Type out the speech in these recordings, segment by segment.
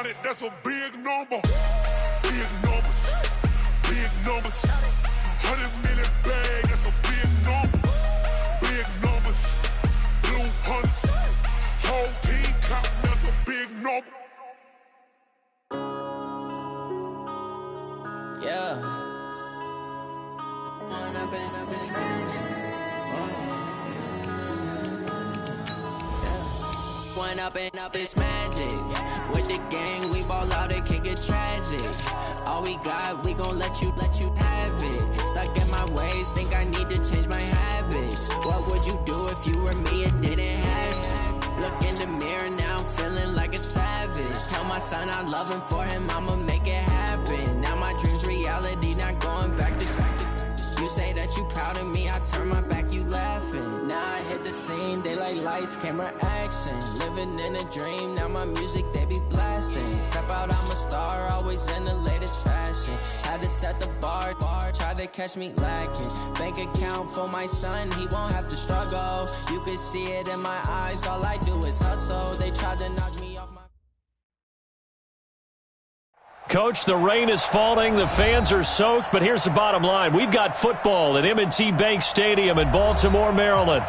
100, that's a big number. Big numbers, big numbers. 100 million bag, that's a big number. Big numbers, blue hunts. Whole team counting, that's a big number. Yeah. One up and up is magic. With the gang, we ball out and kick it tragic. All we got, we gon' let you have it. Stuck in my ways, think I need to change my habits. What would you do if you were me and didn't have it? Look in the mirror now, I'm feeling like a savage. Tell my son I love him, for him I'ma make it happen. Now my dream's reality, not going back to. You say that you proud of me, I turn my back, you laughing. Now I hit the scene, they like lights, camera, action. Living in a dream, now my music, they be blasting. Step out, I'm a star, always in the latest fashion. Had to set the bar, try to catch me lacking. Bank account for my son, he won't have to struggle. You can see it in my eyes, all I do is hustle. They tried to knock me off my... Coach, the rain is falling, the fans are soaked, but here's the bottom line. We've got football at M&T Bank Stadium in Baltimore, Maryland.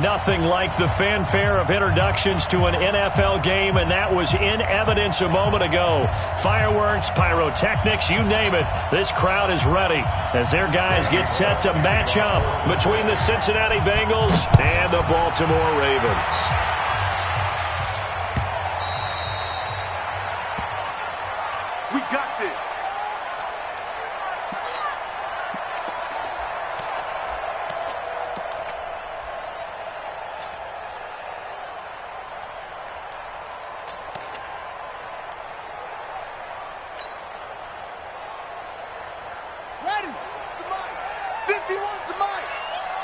Nothing like the fanfare of introductions to an NFL game, and that was in evidence a moment ago. Fireworks, pyrotechnics, you name it. This crowd is ready as their guys get set to match up between the Cincinnati Bengals and the Baltimore Ravens. We got this. Ready? The mic. 51's the mic.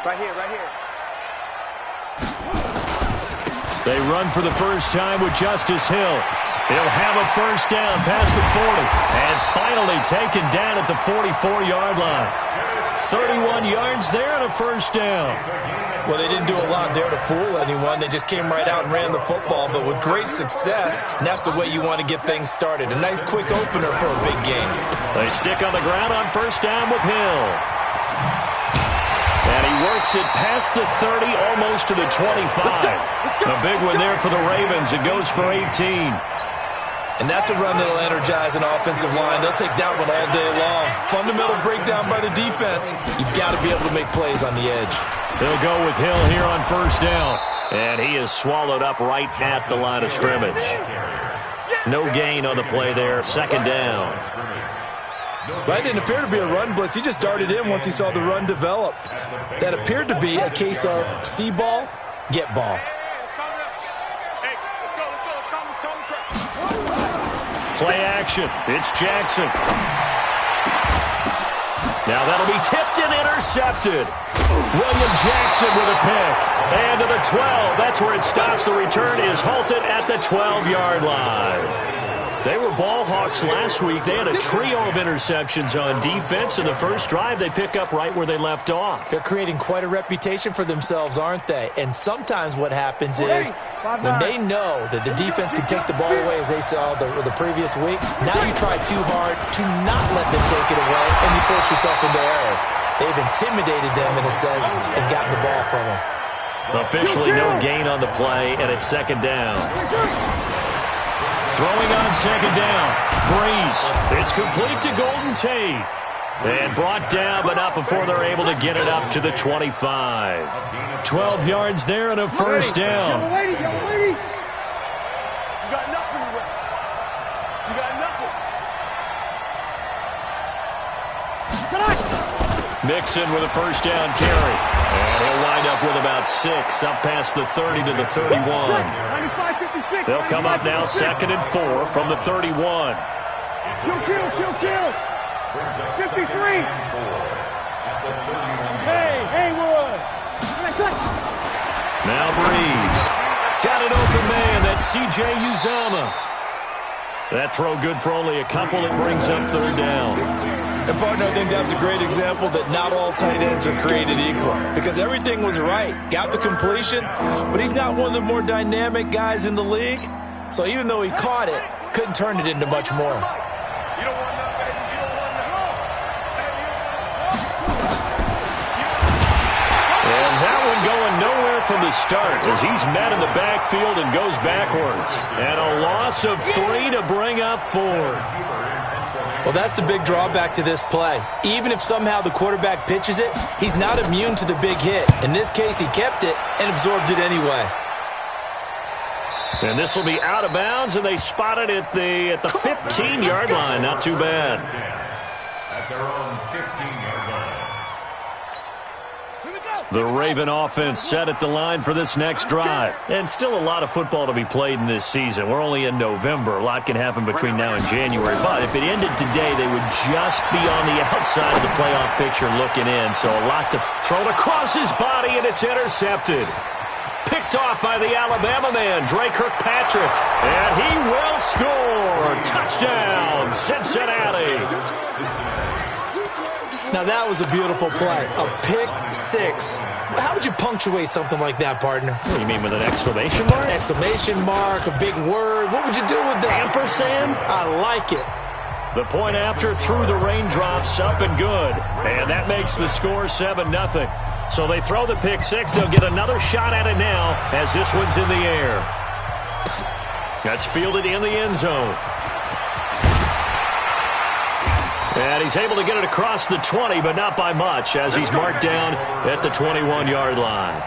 Right here, right here. They run for the first time with Justice Hill. He'll have a first down past the 40 and finally taken down at the 44-yard line. 31 yards there and a first down. Well, they didn't do a lot there to fool anyone. They just came right out and ran the football, but with great success, and that's the way you want to get things started. A nice quick opener for a big game. They stick on the ground on first down with Hill. And he works it past the 30, almost to the 25. A big one there for the Ravens. It goes for 18. And that's a run that'll energize an offensive line. They'll take that one all day long. Fundamental breakdown by the defense. You've got to be able to make plays on the edge. They'll go with Hill here on first down. And he is swallowed up right at the line of scrimmage. No gain on the play there. Second down. That didn't appear to be a run blitz. He just darted in once he saw the run develop. That appeared to be a case of see ball, get ball. Play action. It's Jackson. Now that'll be tipped and intercepted. William Jackson with a pick. And to the 12. That's where it stops. The return is halted at the 12-yard line. They were ball hawks last week. They had a trio of interceptions on defense. In the first drive, they pick up right where they left off. They're creating quite a reputation for themselves, aren't they? And sometimes what happens is when they know that the defense can take the ball away, as they saw the previous week, now you try too hard to not let them take it away, and you force yourself into errors. They've intimidated them, in a sense, and gotten the ball from them. Officially no gain on the play, and it's second down. Throwing on second down. Breeze. It's complete to Golden Tate. And brought down, but not before they're able to get it up to the 25. 12 yards there and a first down. Young lady. You got nothing, Ray. You got nothing. Mixon with a first down carry. And he'll wind up with about 6, up past the 30 to the 31. They'll come up now second and 4 from the 31. Kill. 53. Hey, Haywood. Now Breeze. Got an open man. That's C.J. Uzomah. That throw good for only a couple. It brings up third down. And, partner, I think that's a great example that not all tight ends are created equal. Because everything was right. Got the completion, but he's not one of the more dynamic guys in the league. So even though he caught it, couldn't turn it into much more. And that one going nowhere from the start as he's met in the backfield and goes backwards. And a loss of 3 to bring up 4. Well, that's the big drawback to this play. Even if somehow the quarterback pitches it, he's not immune to the big hit. In this case, he kept it and absorbed it anyway. And this will be out of bounds, and they spot it at the 15-yard line. Not too bad. At their own 15-yard line. The Raven offense set at the line for this next drive. And still a lot of football to be played in this season. We're only in November. A lot can happen between now and January. But if it ended today, they would just be on the outside of the playoff picture looking in. So a lot to throw it across his body, and it's intercepted. Picked off by the Alabama man, Dre Kirkpatrick. And he will score. Touchdown, Cincinnati. Now, that was a beautiful play. A pick six. How would you punctuate something like that, partner? What do you mean, with an exclamation mark? Exclamation mark, a big word. What would you do with that? Ampersand? I like it. The point after through the raindrops, up and good. And that makes the score 7-0. So they throw the pick six. They'll get another shot at it now as this one's in the air. That's fielded in the end zone. And he's able to get it across the 20, but not by much, as he's marked down at the 21-yard line.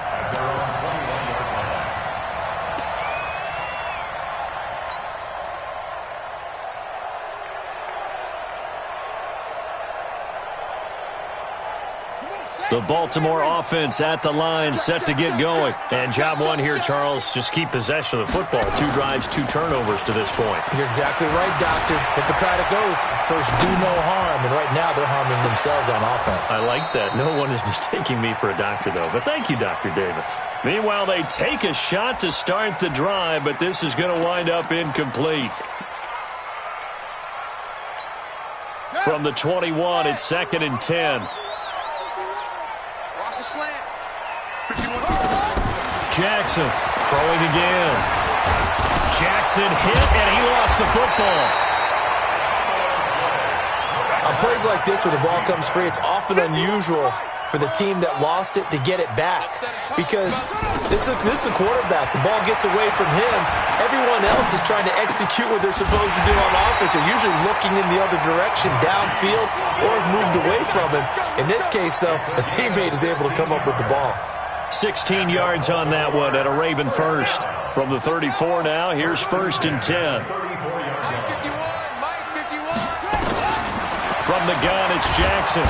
The Baltimore offense at the line, set to get going. And job one here, Charles, just keep possession of the football. 2 drives, 2 turnovers to this point. You're exactly right, Doctor. Hippocratic oath. First, do no harm. And right now, they're harming themselves on offense. I like that. No one is mistaking me for a doctor, though. But thank you, Dr. Davis. Meanwhile, they take a shot to start the drive, but this is going to wind up incomplete. From the 21, it's 2nd and 10. Jackson throwing again. Jackson hit, and he lost the football. On plays like this where the ball comes free, it's often unusual for the team that lost it to get it back. Because this is the quarterback. The ball gets away from him. Everyone else is trying to execute what they're supposed to do on offense. They're usually looking in the other direction, downfield, or moved away from him. In this case, though, a teammate is able to come up with the ball. 16 yards on that one at a Raven first. From the 34 now, here's 1st and 10. From the gun, it's Jackson.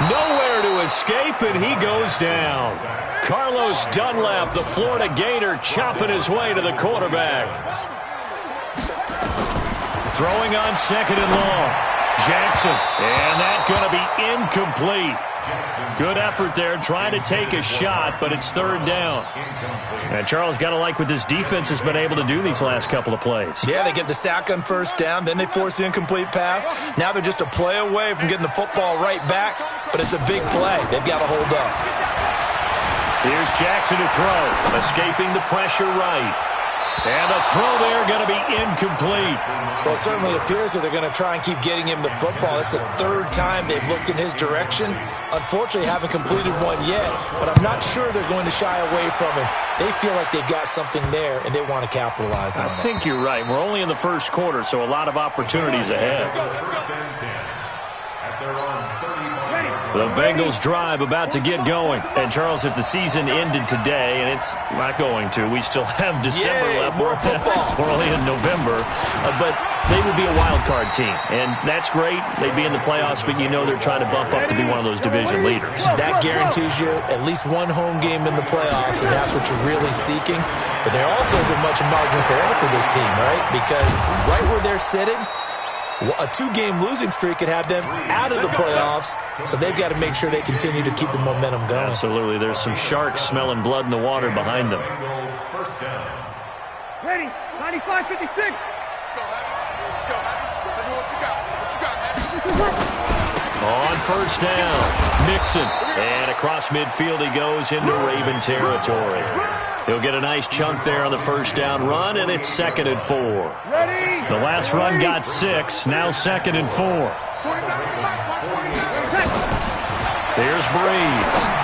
Nowhere to escape, and he goes down. Carlos Dunlap, the Florida Gator, chopping his way to the quarterback. Throwing on 2nd and long. Jackson, and that's going to be incomplete. Good effort there, trying to take a shot, but it's 3rd down. And Charles, got to like what this defense has been able to do these last couple of plays. Yeah, they get the sack on 1st down, then they force the incomplete pass. Now they're just a play away from getting the football right back, but it's a big play. They've got to hold up. Here's Jackson to throw, escaping the pressure right. And the throw there going to be incomplete. Well, it certainly appears that they're going to try and keep getting him the football. It's the 3rd time they've looked in his direction. Unfortunately, haven't completed one yet, but I'm not sure they're going to shy away from him. They feel like they've got something there, and they want to capitalize on it. I think you're right. We're only in the 1st quarter, so a lot of opportunities ahead. The Bengals drive about to get going. And, Charles, if the season ended today, and it's not going to, we still have December left. More football. We're only in November. But they would be a wild card team. And that's great. They'd be in the playoffs, but you know they're trying to bump up to be one of those division leaders. That guarantees you at least one home game in the playoffs, and that's what you're really seeking. But there also isn't much margin for error for this team, right? Because right where they're sitting, a 2-game losing streak could have them out of the playoffs, so they've got to make sure they continue to keep the momentum going. Absolutely. There's some sharks smelling blood in the water behind them. Ready, 95-56. Let's go, Happy. Let's go, Happy. Tell me what you got. What you got, Happy? On 1st down, Mixon. And across midfield he goes into Raven territory. He'll get a nice chunk there on the first down run, and it's 2nd and 4. Ready? The last run got 6, now 2nd and 4. Here's Breeze.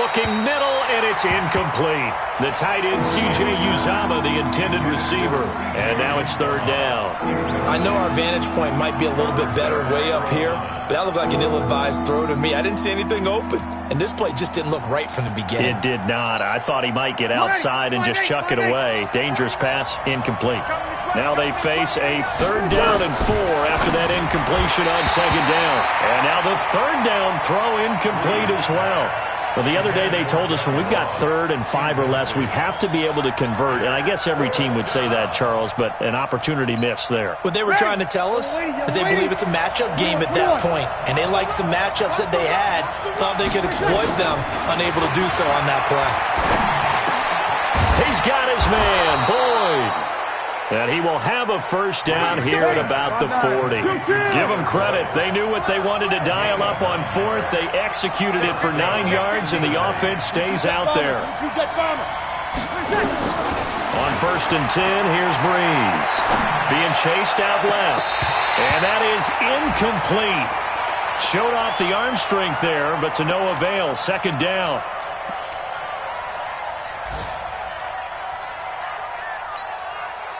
Looking middle, and it's incomplete. The tight end, C.J. Uzama, the intended receiver. And now it's 3rd down. I know our vantage point might be a little bit better way up here, but that looked like an ill-advised throw to me. I didn't see anything open, and this play just didn't look right from the beginning. It did not. I thought he might get outside and just chuck it away. Dangerous pass, incomplete. Now they face a 3rd down and 4 after that incompletion on 2nd down. And now the 3rd down throw incomplete as well. Well, the other day they told us when we've got 3rd and 5 or less, we have to be able to convert. And I guess every team would say that, Charles, but an opportunity missed there. What they were trying to tell us is they believe it's a matchup game at that point. And they liked some matchups that they had, thought they could exploit them, unable to do so on that play. He's got his man, Boyd. And he will have a first down here at about the 40. Give them credit. They knew what they wanted to dial up on 4th. They executed it for 9 yards, and the offense stays out there. On 1st and 10, here's Breeze. Being chased out left. And that is incomplete. Showed off the arm strength there, but to no avail. 2nd down.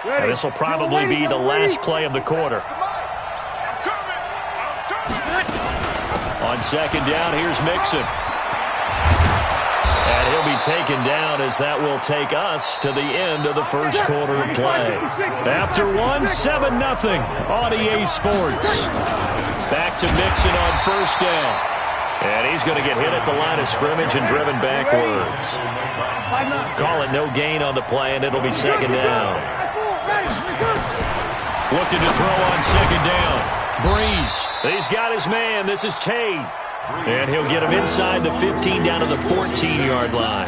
And this will probably be the last play of the quarter. On 2nd down, here's Mixon. And he'll be taken down as that will take us to the end of the first quarter of play. After 1, 7-0 on EA Sports. Back to Mixon on 1st down. And he's going to get hit at the line of scrimmage and driven backwards. Call it no gain on the play, and it'll be 2nd down. Looking to throw on 2nd down. Breeze. He's got his man. This is Tate. And he'll get him inside the 15 down to the 14-yard line.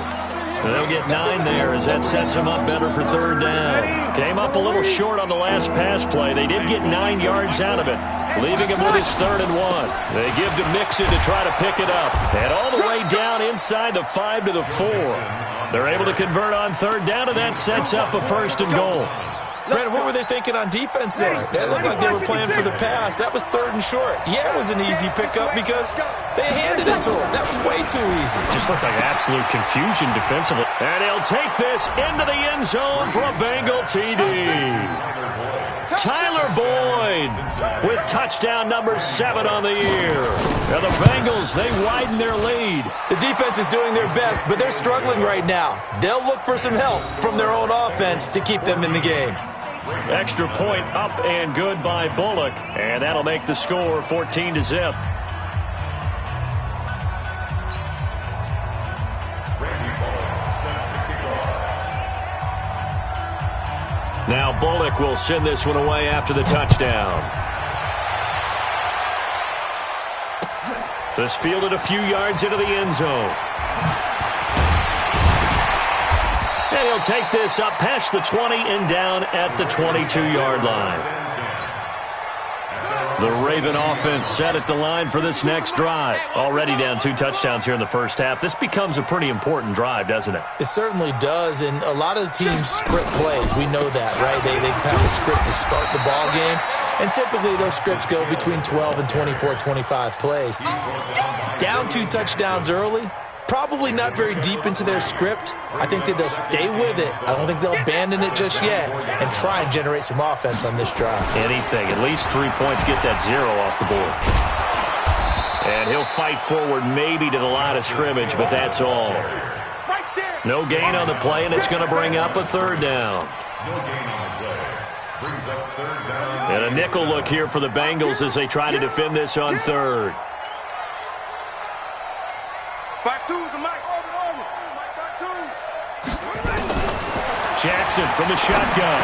And they'll get 9 there as that sets him up better for 3rd down. Came up a little short on the last pass play. They did get 9 yards out of it, leaving him with his 3rd and 1. They give to Mixon to try to pick it up. And all the way down inside the 5 to the 4. They're able to convert on 3rd down, and that sets up a 1st and goal. Brandon, what were they thinking on defense there? They looked like they were playing for the pass. That was 3rd and short. Yeah, it was an easy pickup because they handed it to him. That was way too easy. Just looked like absolute confusion defensively. And he'll take this into the end zone for a Bengal TD. Tyler Boyd with touchdown number 7 on the year. And the Bengals, they widen their lead. The defense is doing their best, but they're struggling right now. They'll look for some help from their own offense to keep them in the game. Extra point up and good by Bullock. And that'll make the score 14-0. Now Bullock will send this one away after the touchdown. This fielded a few yards into the end zone. And he'll take this up past the 20 and down at the 22-yard line. The Raven offense set at the line for this next drive. Already down 2 touchdowns here in the first half. This becomes a pretty important drive, doesn't it? It certainly does, and a lot of the teams script plays. We know that, right? They have a script to start the ball game, and typically those scripts go between 12 and 24, 25 plays. Down 2 touchdowns early, probably not very deep into their script. I think that they'll stay with it. I don't think they'll abandon it just yet and try and generate some offense on this drive. Anything. At least 3 points, get that 0 off the board. And he'll fight forward maybe to the line of scrimmage, but that's all. No gain on the play, and it's going to bring up a 3rd down. And a nickel look here for the Bengals as they try to defend this on 3rd. Jackson from the shotgun.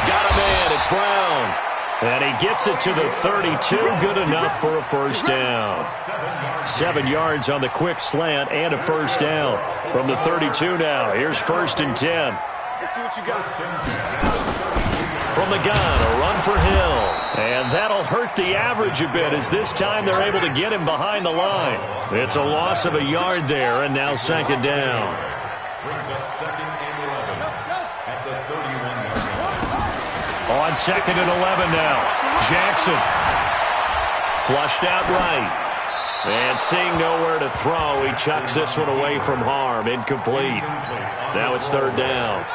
Got a man. It's Brown. And he gets it to the 32. Good enough for a first down. 7 yards on the quick slant and a first down. From the 32 now. Here's 1st and 10. Let's see what you got. From the gun, a run for Hill. And that'll hurt the average a bit as this time they're able to get him behind the line. It's a loss of a yard there, and now 2nd down. Brings up 2nd and 11 at the 31-yard line. On 2nd and 11 now. Jackson. Flushed out right. And seeing nowhere to throw, he chucks this one away from harm. Incomplete. Now it's 3rd down.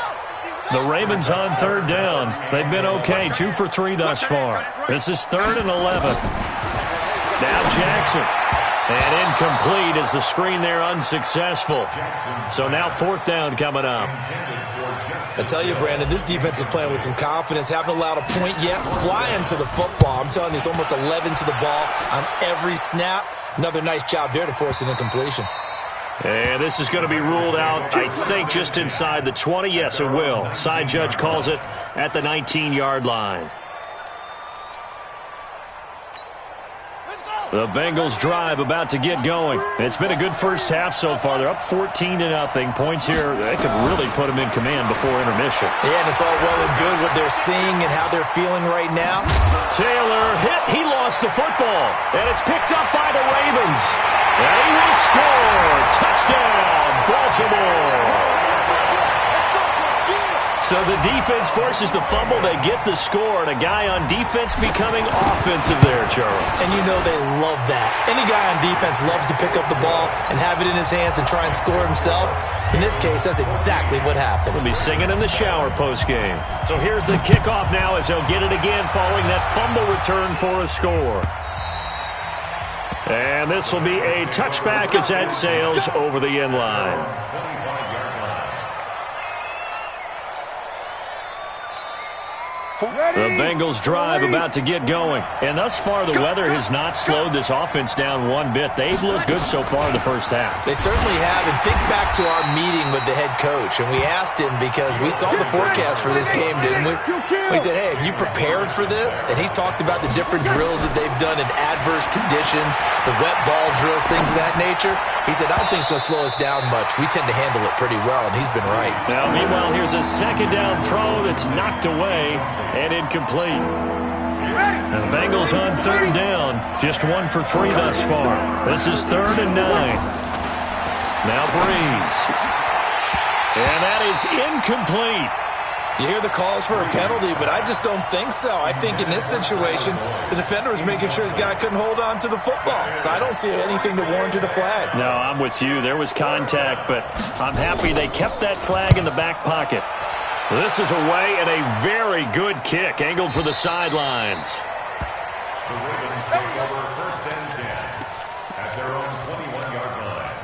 The Ravens on 3rd down. They've been okay, 2 for 3 thus far. This is 3rd and 11. Now Jackson. And incomplete as the screen there unsuccessful. So now 4th down coming up. I tell you, Brandon, this defense is playing with some confidence. Haven't allowed a point yet. Flying to the football. I'm telling you, it's almost 11 to the ball on every snap. Another nice job there to force an incompletion. And this is going to be ruled out, I think, just inside the 20. Yes, it will. Side judge calls it at the 19-yard line. The Bengals drive about to get going. It's been a good first half so far. They're up 14-0. Points here, they could really put them in command before intermission. Yeah, and it's all well and good what they're seeing and how they're feeling right now. Taylor hit. He lost the football. And it's picked up by the Ravens. And he will score. Touchdown, Baltimore. So the defense forces the fumble. They get the score, and a guy on defense becoming offensive there, Charles. And you know they love that. Any guy on defense loves to pick up the ball and have it in his hands and try and score himself. In this case, that's exactly what happened. He'll be singing in the shower postgame. So here's the kickoff now as he'll get it again following that fumble return for a score. And this will be a touchback as that sails over the end line. The Bengals drive about to get going. And thus far, the weather has not slowed this offense down one bit. They've looked good so far in the first half. They certainly have. And think back to our meeting with the head coach. And we asked him because we saw the forecast for this game, didn't we? We said, hey, have you prepared for this? And he talked about the different drills that they've done in adverse conditions, the wet ball drills, things of that nature. He said, I don't think it's going to slow us down much. We tend to handle it pretty well, and he's been right. Now, meanwhile, here's a 2nd down throw that's knocked away and incomplete. And the Bengals on 3rd down, just 1 for 3 thus far. This is 3rd and 9. Now Breeze. And that is incomplete. You hear the calls for a penalty, but I just don't think so. I think in this situation, the defender was making sure his guy couldn't hold on to the football. So I don't see anything that warranted a flag. No, I'm with you. There was contact, but I'm happy they kept that flag in the back pocket. This is away and a very good kick, angled for the sidelines. The Ravens take over 1st and 10 at their own 21-yard line.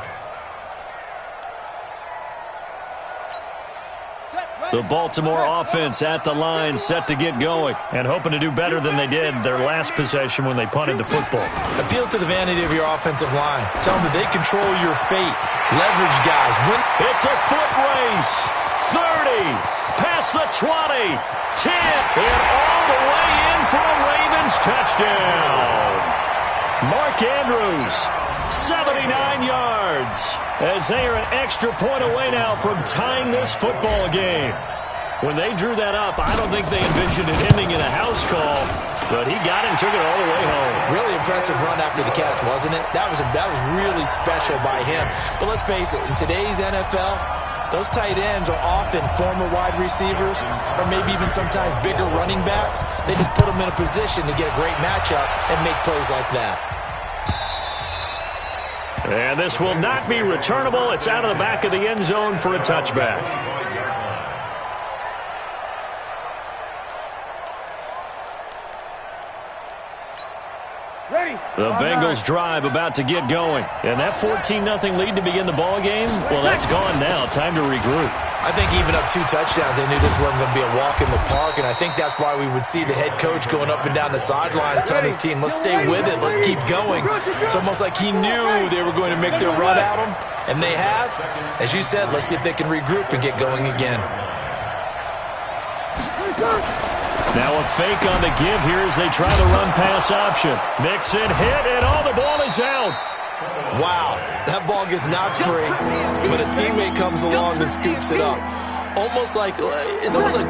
The Baltimore offense at the line, set to get going, and hoping to do better than they did their last possession when they punted the football. Appeal to the vanity of your offensive line. Tell them that they control your fate. Leverage guys. It's a foot race. 30, past the 20, 10, and all the way in for a Ravens touchdown. Mark Andrews, 79 yards, as they are an extra point away now from tying this football game. When they drew that up, I don't think they envisioned it ending in a house call, but he got it and took it all the way home. Really impressive run after the catch, wasn't it? That was really special by him. But let's face it, in today's NFL, those tight ends are often former wide receivers or maybe even sometimes bigger running backs. They just put them in a position to get a great matchup and make plays like that. And this will not be returnable. It's out of the back of the end zone for a touchback. The Bengals drive about to get going. And that 14-0 lead to begin the ball game, well, that's gone now. Time to regroup. I think even up 2 touchdowns, they knew this wasn't going to be a walk in the park, and I think that's why we would see the head coach going up and down the sidelines telling his team, let's stay with it, let's keep going. It's almost like he knew they were going to make their run at him, and they have. As you said, let's see if they can regroup and get going again. Now a fake on the give here as they try the run-pass option. Mixon hit, and the ball is out. Wow, that ball gets knocked free, but a teammate comes along and scoops it up. almost like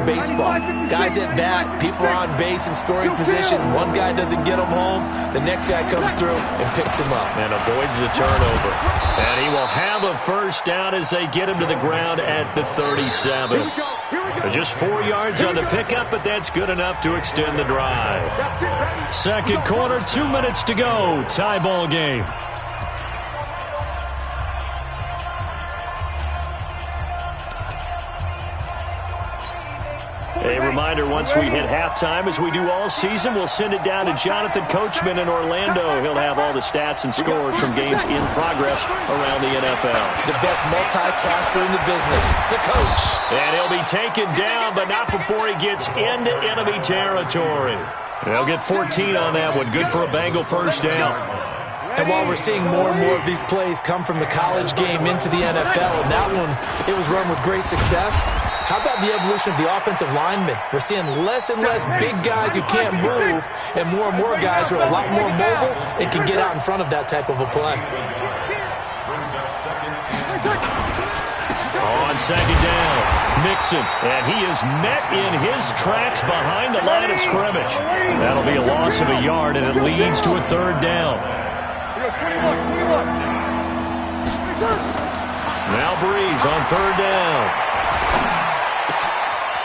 baseball. Guys at bat, people are on base in scoring position. One guy doesn't get him home. The next guy comes through and picks him up. And avoids the turnover. And he will have a first down as they get him to the ground at the 37. Just 4 yards on the pickup, but that's good enough to extend the drive. Second quarter, 2 minutes to go. Tie ball game. A reminder, once we hit halftime, as we do all season, we'll send it down to Jonathan Coachman in Orlando. He'll have all the stats and scores from games in progress around the NFL. The best multitasker in the business, the coach. And he'll be taken down, but not before he gets into enemy territory. They'll get 14 on that one. Good for a Bengal first down. And while we're seeing more and more of these plays come from the college game into the NFL, and that one, it was run with great success. How about the evolution of the offensive linemen? We're seeing less and less big guys who can't move, and more guys who are a lot more mobile and can get out in front of that type of a play. On second down, Mixon, and he is met in his tracks behind the line of scrimmage. That'll be a loss of a yard, and it leads to a third down. Now Breeze on third down.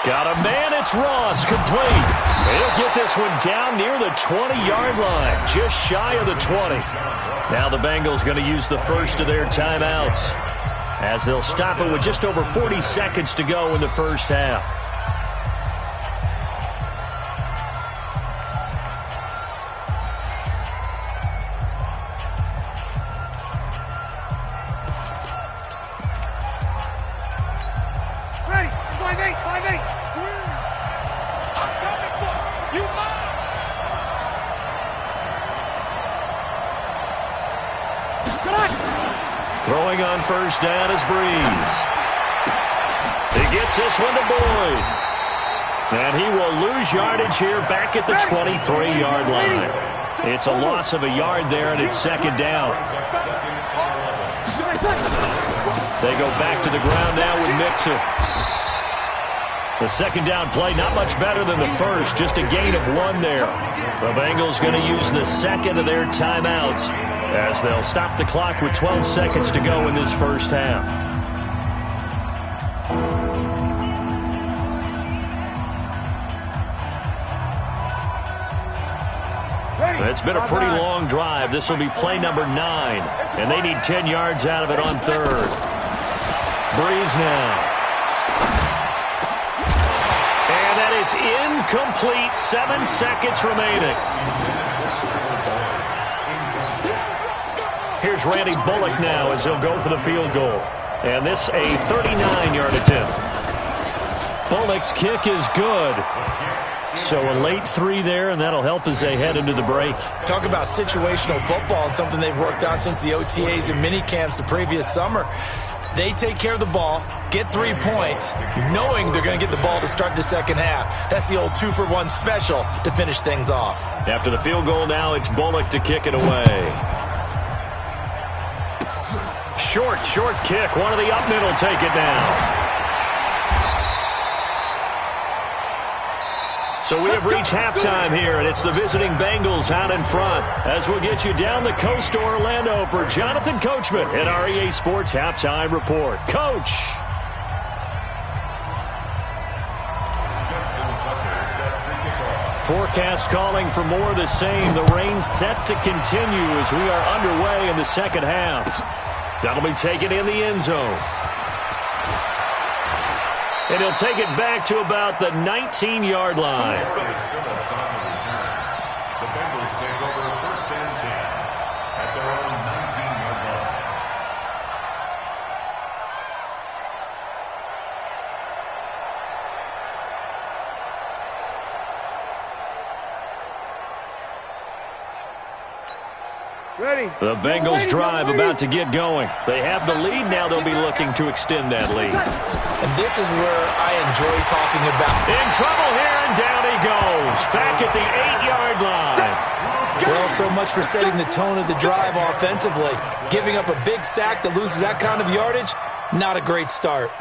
Got a man, it's Ross, complete. He'll get this one down near the 20-yard line, just shy of the 20. Now the Bengals going to use the first of their timeouts, as they'll stop it with just over 40 seconds to go in the first half. Ready, 5-8, 5-8. Squeeze. I'm coming for you. Throwing on first down is Breeze. He gets this one to Boyd. And he will lose yardage here back at the 23-yard line. It's a loss of a yard there, and it's second down. They go back to the ground now with Mixon. The second down play, not much better than the first, just a gain of 1 there. The Bengals going to use the second of their timeouts as they'll stop the clock with 12 seconds to go in this first half. It's been a pretty long drive. This will be play number 9, and they need 10 yards out of it on third. Breeze now. And that is incomplete. 7 seconds remaining. Here's Randy Bullock now as he'll go for the field goal. And this a 39-yard attempt. Bullock's kick is good. So a late 3 there, and that'll help as they head into the break. Talk about situational football and something they've worked on since the OTAs and mini camps the previous summer. They take care of the ball, get 3 points, knowing they're going to get the ball to start the second half. That's the old 2-for-1 special to finish things off. After the field goal now, it's Bullock to kick it away. Short kick. One of the up middle take it down. So we have reached halftime here, and it's the visiting Bengals out in front as we'll get you down the coast to Orlando for Jonathan Coachman at our EA Sports Halftime Report. Coach! Forecast calling for more of the same. The rain set to continue as we are underway in the second half. That'll be taken in the end zone. And he'll take it back to about the 19-yard line. The Bengals take over first and 10 at their own 19-yard line. Ready. The Bengals drive about to get going. They have the lead. Now they'll be looking to extend that lead. And this is where I enjoy talking about. In trouble here, and down he goes. Back at the 8-yard line. Well, so much for setting the tone of the drive offensively. Giving up a big sack that loses that kind of yardage, not a great start.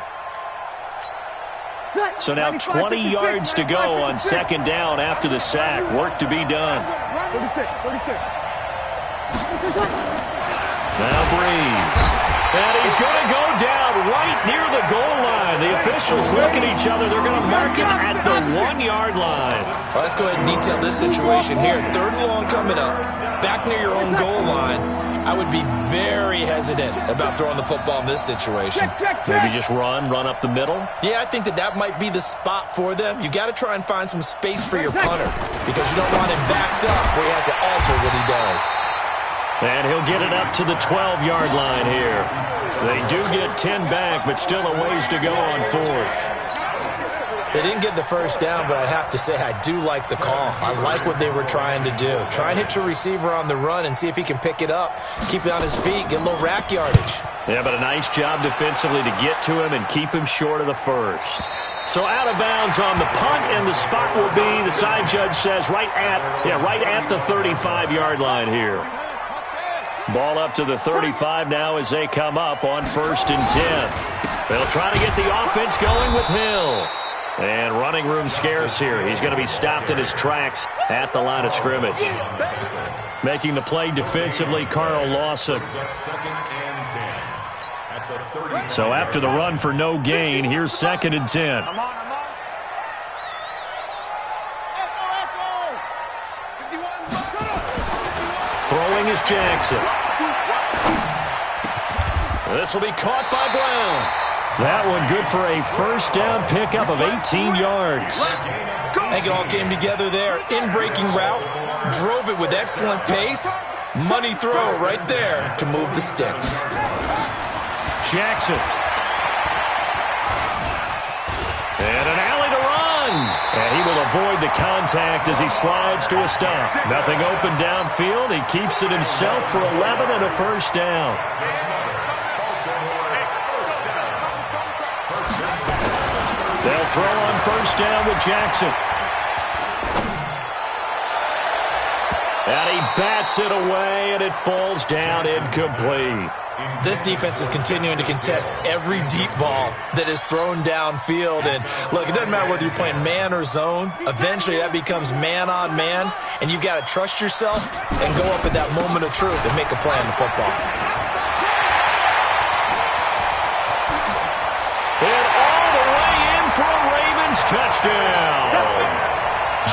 So now 20 yards to go on second down after the sack. Work to be done. 36. Now Breeze. And he's going to go down right near the goal line. The officials look at each other. They're going to mark him at the 1-yard line. Well, let's go ahead and detail this situation here. 3rd and long coming up. Back near your own goal line. I would be very hesitant about throwing the football in this situation. Maybe just run up the middle? Yeah, I think that might be the spot for them. You got to try and find some space for your punter because you don't want him backed up where he has to alter what he does. And he'll get it up to the 12-yard line here. They do get 10 back, but still a ways to go on 4th. They didn't get the first down, but I have to say I do like the call. I like what they were trying to do. Try and hit your receiver on the run and see if he can pick it up. Keep it on his feet, get a little rack yardage. Yeah, but a nice job defensively to get to him and keep him short of the first. So out of bounds on the punt, and the spot will be, the side judge says, right at the 35-yard line here. Ball up to the 35 now as they come up on 1st and 10. They'll try to get the offense going with Hill. And running room scarce here. He's going to be stopped in his tracks at the line of scrimmage. Making the play defensively, Carl Lawson. So after the run for no gain, here's 2nd and 10. Throwing is Jackson. This will be caught by Brown. That one good for a first down pickup of 18 yards. I think it all came together there. In-breaking route, drove it with excellent pace. Money throw right there to move the sticks. Jackson. And an alley to run. And he will avoid the contact as he slides to a stop. Nothing open downfield. He keeps it himself for 11 and a first down. They'll throw on first down with Jackson. And he bats it away, and it falls down incomplete. This defense is continuing to contest every deep ball that is thrown downfield. And look, it doesn't matter whether you're playing man or zone. Eventually, that becomes man on man, and you've got to trust yourself and go up at that moment of truth and make a play on the football. And all the way in for a Ravens touchdown.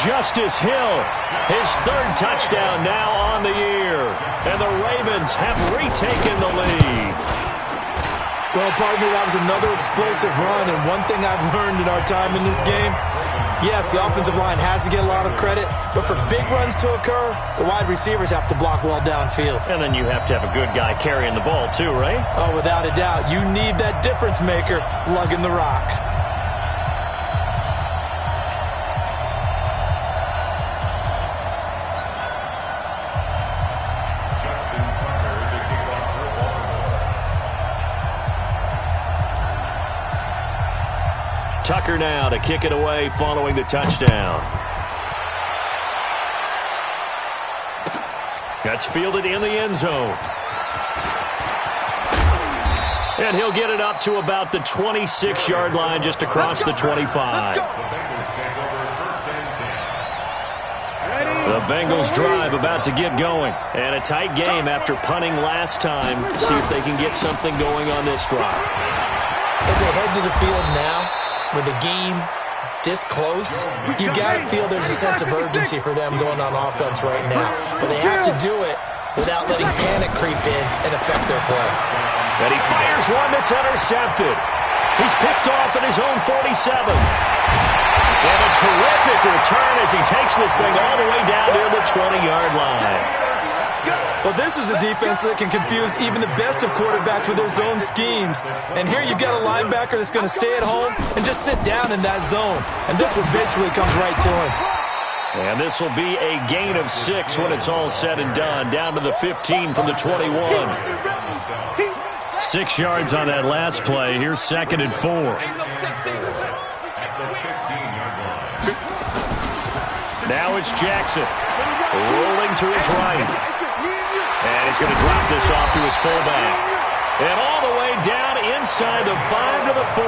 Justice Hill, his 3rd touchdown now on the year. And the Ravens have retaken the lead. Well, partner, that was another explosive run. And one thing I've learned in our time in this game, yes, the offensive line has to get a lot of credit. But for big runs to occur, the wide receivers have to block well downfield. And then you have to have a good guy carrying the ball too, right? Oh, without a doubt. You need that difference maker lugging the rock. Tucker now to kick it away following the touchdown. That's fielded in the end zone. And he'll get it up to about the 26-yard line just across the 25. The Bengals drive about to get going. And a tight game after punting last time. See if they can get something going on this drive. As they head to the field now, with the game this close, you got to feel there's a sense of urgency for them going on offense right now. But they have to do it without letting panic creep in and affect their play. And he fires one that's intercepted. He's picked off at his own 47. And a terrific return as he takes this thing all the way down near the 20-yard line. Well, this is a defense that can confuse even the best of quarterbacks with their zone schemes. And here you've got a linebacker that's going to stay at home and just sit down in that zone. And this one basically comes right to him. And this will be a gain of 6 when it's all said and done. Down to the 15 from the 21. 6 yards on that last play. Here's 2nd and 4. Now it's Jackson. Rolling to his right. And he's going to drop this off to his fullback. And all the way down inside the 5 to the 4.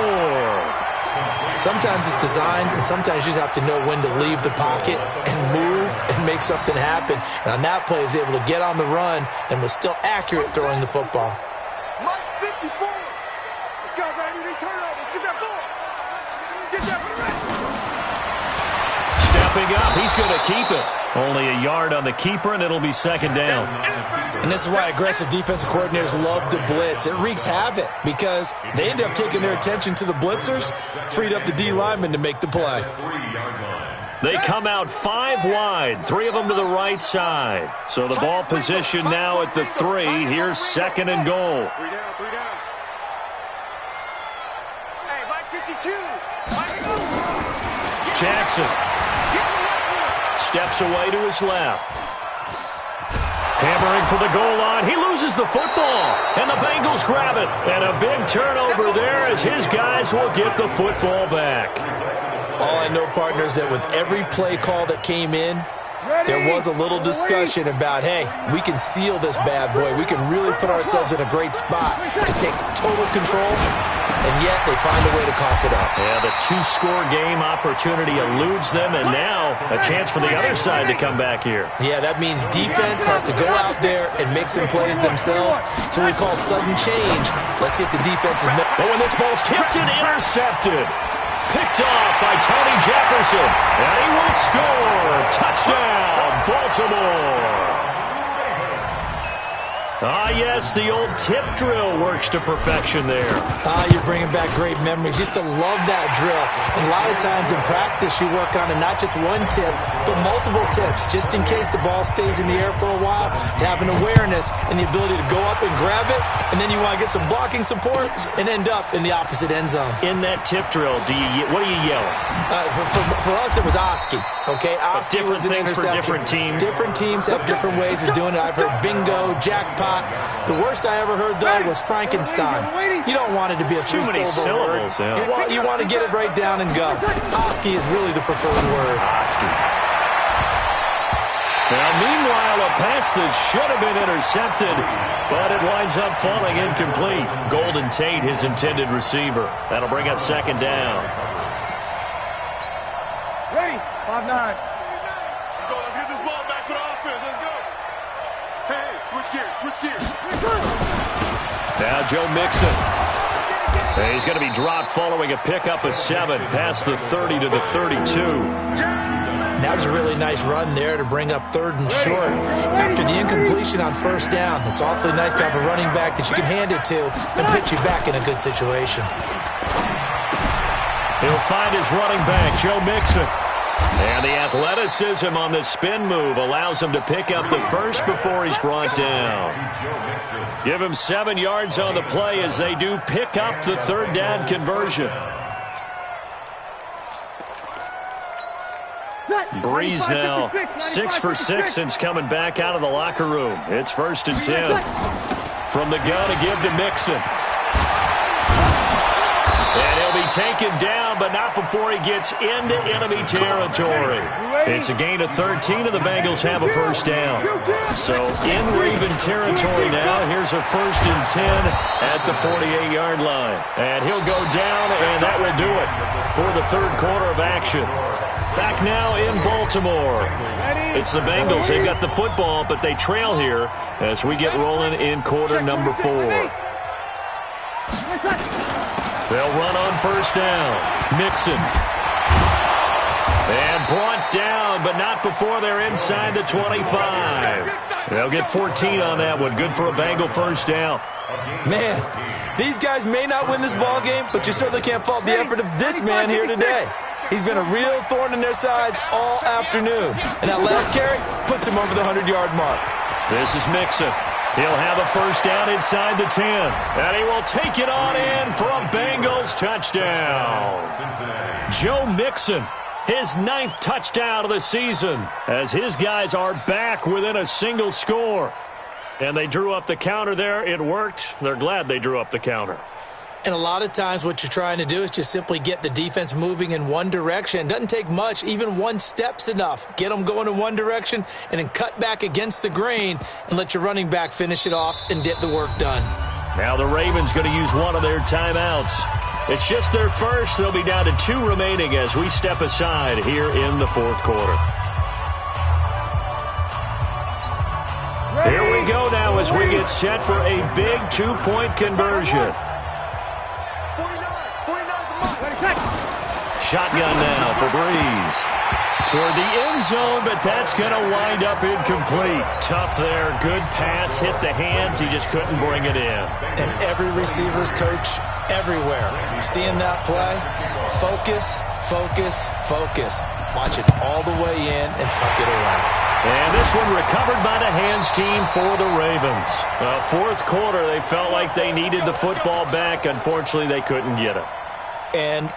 Sometimes it's designed, and sometimes you just have to know when to leave the pocket and move and make something happen. And on that play, he was able to get on the run and was still accurate throwing the football. Mike 54. Let's go, baby. Turnover. Get that ball. Get that ball. Stepping up, he's going to keep it. Only a yard on the keeper, and it'll be second down. And this is why aggressive defensive coordinators love to blitz. It wreaks havoc because they end up taking their attention to the blitzers, freed up the D lineman to make the play. They come out 5 wide, 3 of them to the right side. So the ball position now at the 3. Here's second and goal. 3 down, 3 down. Hey, Mike 52. Jackson steps away to his left. Hammering for the goal line. He loses the football, and the Bengals grab it. And a big turnover there as his guys will get the football back. All I know, partners, that with every play call that came in, there was a little discussion about, hey, we can seal this bad boy. We can really put ourselves in a great spot to take total control, and yet they find a way to cough it up. Yeah, the 2-score game opportunity eludes them, and now a chance for the other side to come back here. Yeah, that means defense has to go out there and make some plays themselves. So we call sudden change. Let's see if the defense is... Oh, and this ball's tipped and intercepted. Picked off by Tony Jefferson, and he will score. Touchdown, Baltimore. Ah, yes, the old tip drill works to perfection there. You're bringing back great memories. Used to love that drill. And a lot of times in practice, you work on it, not just one tip, but multiple tips, just in case the ball stays in the air for a while. To have an awareness and the ability to go up and grab it, and then you want to get some blocking support and end up in the opposite end zone. In that tip drill, what are you yelling? For us, it was Oski. Okay, Oski different was an things for interception. different teams. Different teams have different ways of doing it. I've heard bingo, jackpot. The worst I ever heard, though, was Frankenstein. You don't want it to be a too many syllables. Word. Yeah. You want to get it right down and go. Oski is really the preferred word. Oski. Now, meanwhile, a pass that should have been intercepted, but it winds up falling incomplete. Golden Tate, his intended receiver. That'll bring up second down. Ready? 5-9. Let's go. Let's get this ball back for the offense. Let's go. Hey, switch gears. Switch gears. Now Joe Mixon. He's going to be dropped following a pickup of 7 past the 30 to the 32. That was a really nice run there to bring up 3rd and short. After the incompletion on 1st down, it's awfully nice to have a running back that you can hand it to and put you back in a good situation. He'll find his running back, Joe Mixon. And the athleticism on the spin move allows him to pick up the first before he's brought down. Give him 7 yards on the play as they do pick up the 3rd down conversion. Breeze now 6 for 6 since coming back out of the locker room. It's 1st and 10. From the gun to give to Mixon. And he'll be taken down, but not before he gets into enemy territory. It's a gain of 13, and the Bengals have a 1st down. So in Raven territory now, here's a 1st and 10 at the 48-yard line. And he'll go down, and that will do it for the 3rd quarter of action. Back now in Baltimore. It's the Bengals. They've got the football, but they trail here as we get rolling in quarter number 4. They'll run on 1st down. Mixon. And brought down, but not before they're inside the 25. They'll get 14 on that one. Good for a Bengal 1st down. Man, these guys may not win this ball game, but you certainly can't fault the effort of this man here today. He's been a real thorn in their sides all afternoon. And that last carry puts him over the 100-yard mark. This is Mixon. He'll have a 1st down inside the 10. And he will take it on in for a Bengals touchdown. Joe Mixon, his 9th touchdown of the season, as his guys are back within a single score. And they drew up the counter there. It worked. They're glad they drew up the counter. And a lot of times what you're trying to do is just simply get the defense moving in one direction. Doesn't take much. Even 1 step's enough. Get them going in one direction and then cut back against the grain and let your running back finish it off and get the work done. Now the Ravens going to use one of their timeouts. It's just their first. They'll be down to 2 remaining as we step aside here in the fourth quarter. Here we go now as we get set for a big 2-point conversion. Shotgun now for Breeze. Toward the end zone, but that's going to wind up incomplete. Tough there. Good pass. Hit the hands. He just couldn't bring it in. And every receiver's coach everywhere. Seeing that play, focus, focus, focus. Watch it all the way in and tuck it away. And this one recovered by the hands team for the Ravens. Fourth quarter, they felt like they needed the football back. Unfortunately, they couldn't get it. And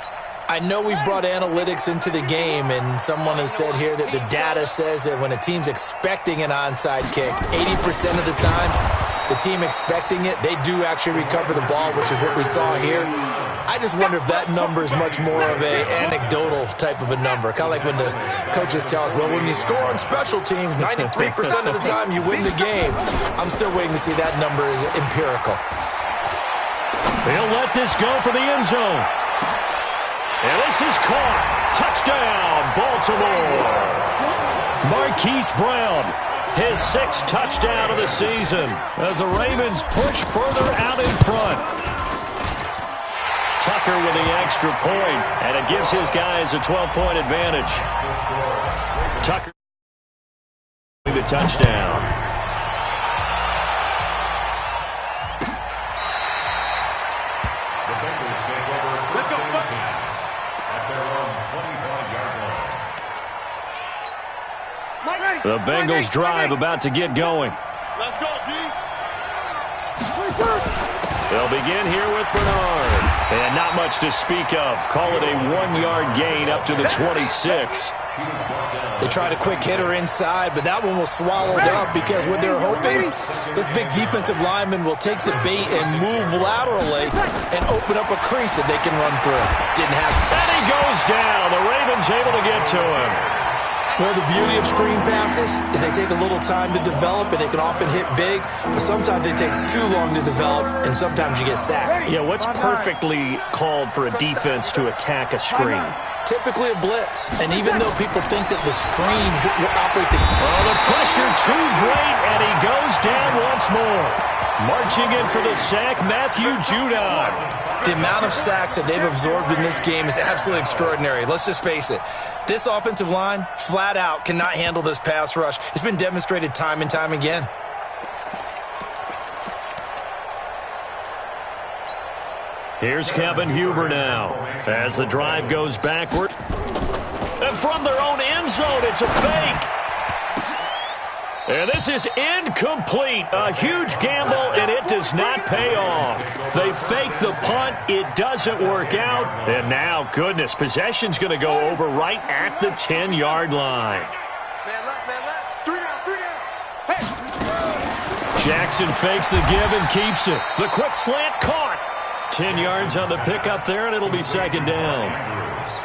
I know we brought analytics into the game, and someone has said here that the data says that when a team's expecting an onside kick, 80% of the time, the team expecting it, they do actually recover the ball, which is what we saw here. I just wonder if that number is much more of an anecdotal type of a number. Kind of like when the coaches tell us, well, when you score on special teams, 93% of the time you win the game. I'm still waiting to see that number is empirical. They'll let this go for the end zone. And this is caught. Touchdown, Baltimore. Marquise Brown, his 6th touchdown of the season as the Ravens push further out in front. Tucker with the extra point, and it gives his guys a 12-point advantage. Tucker with the touchdown. The Bengals drive about to get going. Let's go, D. They'll begin here with Bernard. And not much to speak of. Call it a 1-yard gain up to the 26. They tried a quick hitter inside, but that one was swallowed up because what they're hoping, this big defensive lineman will take the bait and move laterally and open up a crease that they can run through. Didn't happen. And he goes down. The Ravens able to get to him. Well, the beauty of screen passes is they take a little time to develop, and they can often hit big, but sometimes they take too long to develop, and sometimes you get sacked. Yeah, what's perfectly called for a defense to attack a screen? Typically a blitz, and even though people think that the screen operates... Oh, the pressure too great, and he goes down once more. Marching in for the sack, Matthew Judon. The amount of sacks that they've absorbed in this game is absolutely extraordinary. Let's just face it. This offensive line, flat out, cannot handle this pass rush. It's been demonstrated time and time again. Here's Kevin Huber now as the drive goes backward. And from their own end zone, it's a fake. And this is incomplete. A huge gamble, and it does not pay off. They fake the punt. It doesn't work out. And now, goodness, possession's going to go over right at the 10-yard line. Man left. 3 down. Hey. Jackson fakes the give and keeps it. The quick slant caught. 10 yards on the pickup there, and it'll be second down.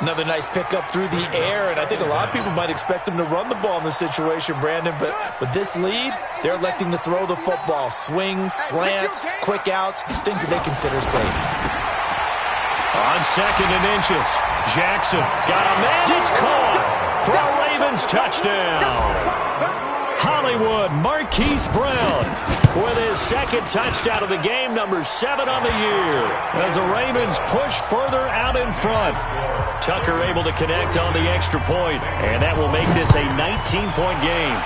Another nice pickup through the air, and I think a lot of people might expect them to run the ball in this situation, Brandon, but with this lead, they're electing to throw the football. Swings, slants, quick outs, things that they consider safe. On 2nd and inches, Jackson got a man. It's caught for a Ravens touchdown. Hollywood, Marquise Brown with his 2nd touchdown of the game, number 7 on the year, as the Ravens push further out in front. Tucker able to connect on the extra point, and that will make this a 19-point game.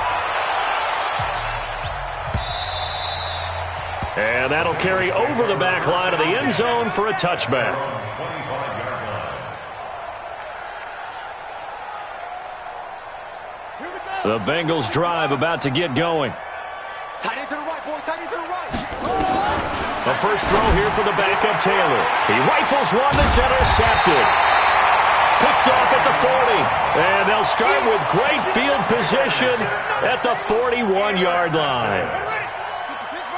And that'll carry over the back line of the end zone for a touchback. The Bengals drive about to get going. Tight end to the right, boy. Tight end to the right. A first throw here for the backup Taylor. He rifles one that's intercepted. Picked off at the 40. And they'll start with great field position at the 41-yard line.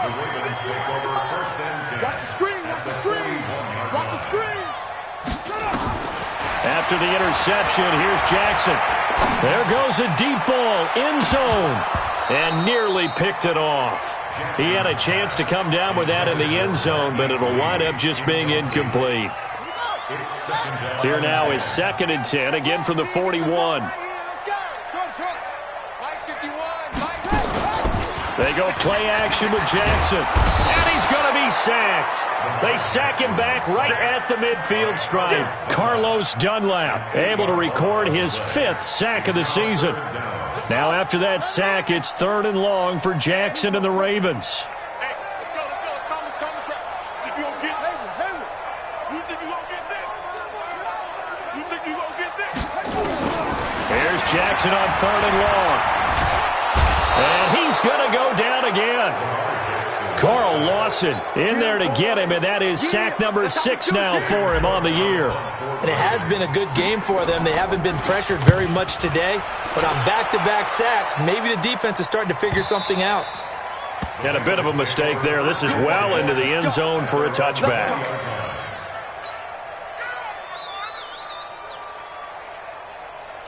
The Ravens take over 1st and 10. Watch the screen. Watch the screen. Watch the screen. After the interception, here's Jackson. There goes a deep ball, end zone, and nearly picked it off. He had a chance to come down with that in the end zone, but it'll wind up just being incomplete. Here now is 2nd and 10, again from the 41. They go play action with Jackson, and he's going to be sacked. They sack him back right at the midfield stripe. Carlos Dunlap able to record his 5th sack of the season. Now after that sack, it's 3rd and long for Jackson and the Ravens. Here's Jackson on 3rd and long. And he's going to go down again. Carl Lawson in there to get him, and that is sack number 6 now for him on the year. And it has been a good game for them. They haven't been pressured very much today, but on back-to-back sacks, maybe the defense is starting to figure something out. And a bit of a mistake there. This is well into the end zone for a touchback.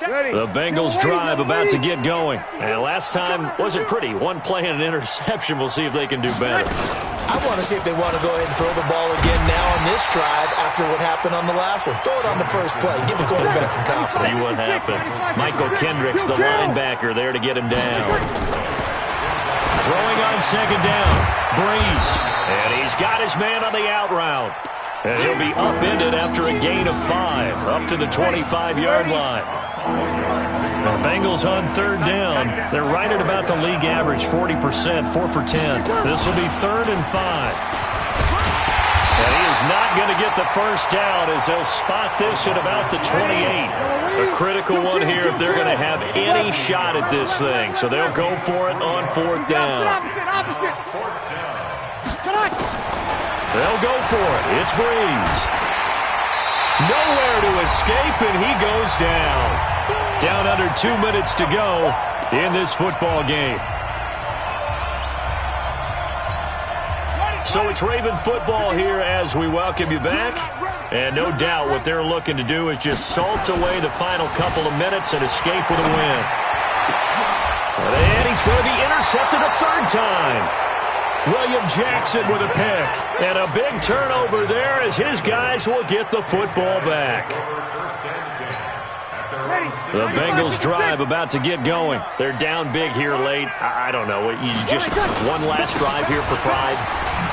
The Bengals drive about to get going. And last time wasn't pretty. One play and an interception. We'll see if they can do better. I want to see if they want to go ahead and throw the ball again now on this drive after what happened on the last one. Throw it on the first play. Give the quarterback some confidence. See what happens. Michael Kendricks, the linebacker, there to get him down. Throwing on 2nd down. Breeze. And he's got his man on the out route. And he'll be upended after a gain of 5, up to the 25-yard line. The Bengals on 3rd down. They're right at about the league average, 40%, 4 for 10. This will be 3rd and 5. And he is not going to get the first down as they'll spot this at about the 28. A critical one here if they're going to have any shot at this thing. So they'll go for it on 4th down. They'll go for it. It's Breeze. Nowhere to escape, and he goes down. Down under 2 minutes to go in this football game. So it's Raven football here as we welcome you back. And no doubt what they're looking to do is just salt away the final couple of minutes and escape with a win. And he's going to be intercepted a 3rd time. William Jackson with a pick. And a big turnover there as his guys will get the football back. The Bengals drive about to get going. They're down big here late. I don't know. You just one last drive here for pride.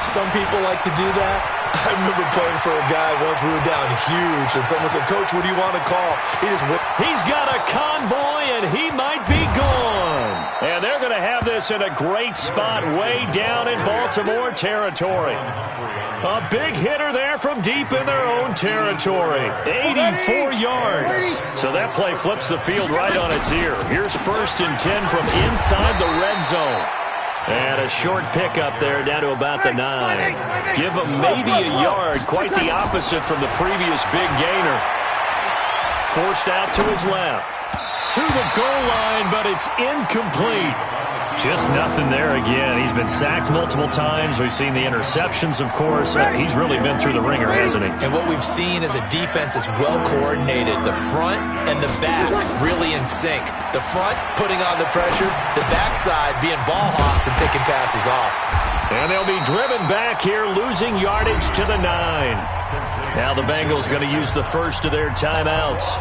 Some people like to do that. I remember playing for a guy once. We were down huge, and someone said, "Coach, what do you want to call?" He's got a convoy, and he might be gone. And they're going to have this in a great spot way down in Baltimore territory. A big hitter there from deep in their own territory. 84 yards. So that play flips the field right on its ear. Here's 1st and 10 from inside the red zone. And a short pickup there down to about the 9. Give him maybe a yard. Quite the opposite from the previous big gainer. Forced out to his left. To the goal line, but it's incomplete. Just nothing there again. He's been sacked multiple times. We've seen the interceptions, of course. He's really been through the ringer, hasn't he? And what we've seen is a defense that's well coordinated. The front and the back really in sync. The front putting on the pressure. The backside being ball hawks and picking passes off. And they'll be driven back here, losing yardage to the 9. Now the Bengals going to use the first of their timeouts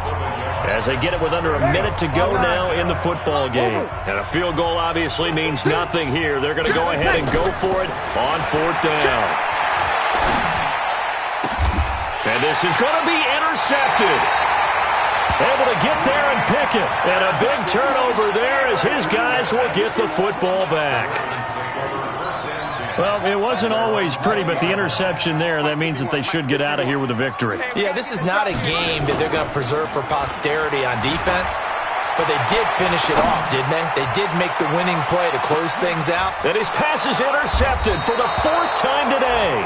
as they get it with under a minute to go now in the football game. And a field goal obviously means nothing here. They're going to go ahead and go for it on 4th down. And this is going to be intercepted. Able to get there and pick it. And a big turnover there as his guys will get the football back. Well, it wasn't always pretty, but the interception there, that means that they should get out of here with a victory. Yeah, this is not a game that they're going to preserve for posterity on defense, but they did finish it off, didn't they? They did make the winning play to close things out. And his pass is intercepted for the 4th time today.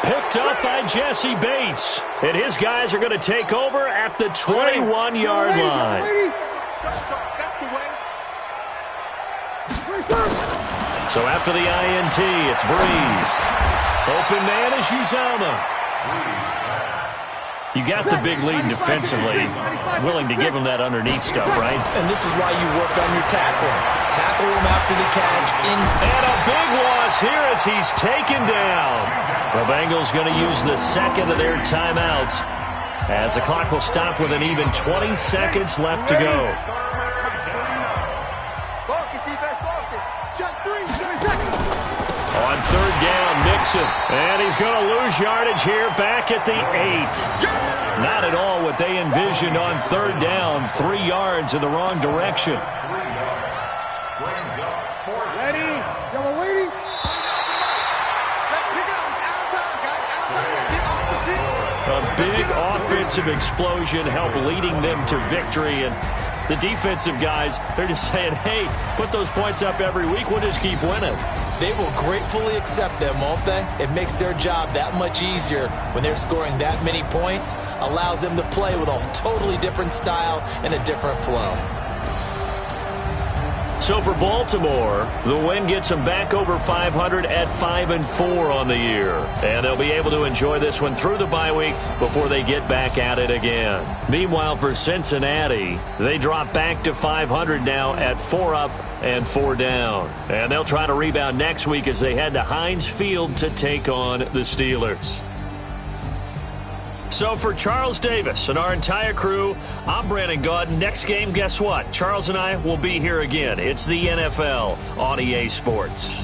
Picked up by Jesse Bates. And his guys are going to take over at the 21-yard line. That's the way. So after the INT, it's Breeze. Open man is Uzama. You got the big lead defensively. Willing to give him that underneath stuff, right? And this is why you work on your tackling. Tackle him after the catch. And a big loss here as he's taken down. The Bengals going to use the second of their timeouts as the clock will stop with an even 20 seconds left to go. On third down, Mixon. And he's going to lose yardage here back at the 8. Not at all what they envisioned on third down. 3 yards in the wrong direction. Ready? Y'all are waiting? Let's pick it up. It's out of time, guys. Out of time. Let's get off the field. A big offensive explosion helped leading them to victory. And the defensive guys, they're just saying, hey, put those points up every week. We'll just keep winning. They will gratefully accept them, won't they? It makes their job that much easier when they're scoring that many points. Allows them to play with a totally different style and a different flow. So for Baltimore, the win gets them back over 500 at 5-4 on the year. And they'll be able to enjoy this one through the bye week before they get back at it again. Meanwhile, for Cincinnati, they drop back to 500 now at 4 up and 4 down. And they'll try to rebound next week as they head to Heinz Field to take on the Steelers. So for Charles Davis and our entire crew, I'm Brandon Gaudin. Next game, guess what? Charles and I will be here again. It's the NFL on EA Sports.